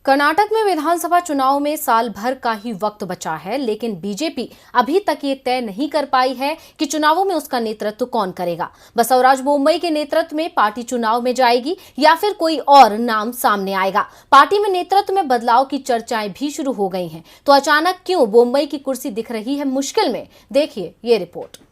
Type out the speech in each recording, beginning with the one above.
कर्नाटक में विधानसभा चुनाव में साल भर का ही वक्त बचा है, लेकिन बीजेपी अभी तक ये तय नहीं कर पाई है कि चुनावों में उसका नेतृत्व कौन करेगा। बसवराज बोम्मई के नेतृत्व में पार्टी चुनाव में जाएगी या फिर कोई और नाम सामने आएगा। पार्टी में नेतृत्व में बदलाव की चर्चाएं भी शुरू हो गई हैं। तो अचानक क्यों बोम्मई की कुर्सी दिख रही है मुश्किल में? देखिए ये रिपोर्ट।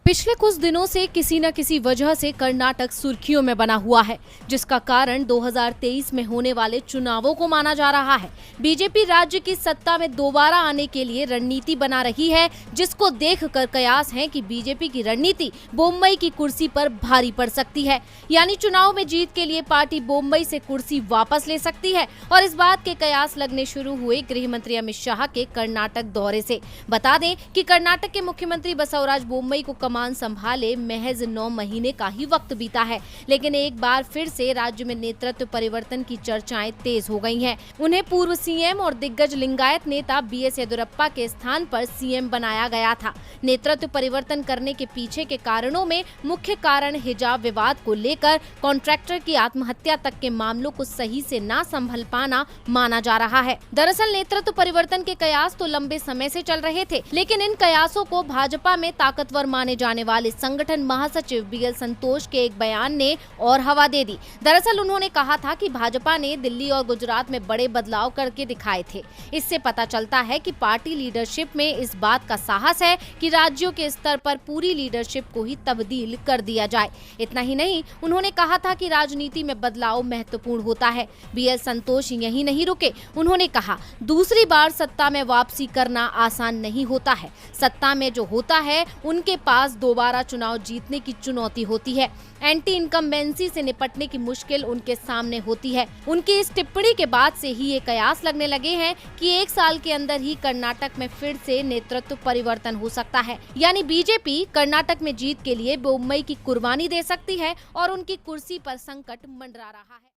पिछले कुछ दिनों से किसी न किसी वजह से कर्नाटक सुर्खियों में बना हुआ है, जिसका कारण 2023 में होने वाले चुनावों को माना जा रहा है। बीजेपी राज्य की सत्ता में दोबारा आने के लिए रणनीति बना रही है, जिसको देखकर कयास है कि बीजेपी की रणनीति बोम्मई की कुर्सी पर भारी पड़ सकती है। यानी चुनाव में जीत के लिए पार्टी बोम्मई से कुर्सी वापस ले सकती है। और इस बात के कयास लगने शुरू हुए गृह मंत्री अमित शाह के कर्नाटक दौरे से। बता दें कि कर्नाटक के मुख्यमंत्री बसवराज बोम्मई को कमान संभाले महज 9 महीने का ही वक्त बीता है, लेकिन एक बार फिर से राज्य में नेतृत्व परिवर्तन की चर्चाएं तेज हो गई हैं। उन्हें पूर्व सीएम और दिग्गज लिंगायत नेता बीएस येदियुरप्पा के स्थान पर सीएम बनाया गया था। नेतृत्व परिवर्तन करने के पीछे के कारणों में मुख्य कारण हिजाब विवाद को लेकर कॉन्ट्रैक्टर की आत्महत्या तक के मामलों को सही से ना संभल पाना माना जा रहा है। दरअसल नेतृत्व परिवर्तन के कयास तो लंबे समय से चल रहे थे, लेकिन इन कयासों को भाजपा में ताकतवर माने जाने वाले संगठन महासचिव बीएल संतोष के एक बयान ने और हवा दे दी। दरअसल उन्होंने कहा था कि भाजपा ने दिल्ली और गुजरात में बड़े बदलाव करके दिखाए थे। इससे पता चलता है कि पार्टी लीडरशिप में इस बात का साहस है कि राज्यों के स्तर पर पूरी लीडरशिप को ही तब्दील कर दिया जाए। इतना ही नहीं, उन्होंने कहा था कि राजनीति में बदलाव महत्वपूर्ण होता है। बीएल संतोष यही नहीं रुके, उन्होंने कहा दूसरी बार सत्ता में वापसी करना आसान नहीं होता है। सत्ता में जो होता है उनके पास दोबारा चुनाव जीतने की चुनौती होती है। एंटी इनकम्बेंसी से निपटने की मुश्किल उनके सामने होती है। उनकी इस टिप्पणी के बाद से ही ये कयास लगने लगे हैं कि 1 साल के अंदर ही कर्नाटक में फिर से नेतृत्व परिवर्तन हो सकता है। यानी बीजेपी कर्नाटक में जीत के लिए बोम्मई की कुर्बानी दे सकती है और उनकी कुर्सी पर संकट मंडरा रहा है।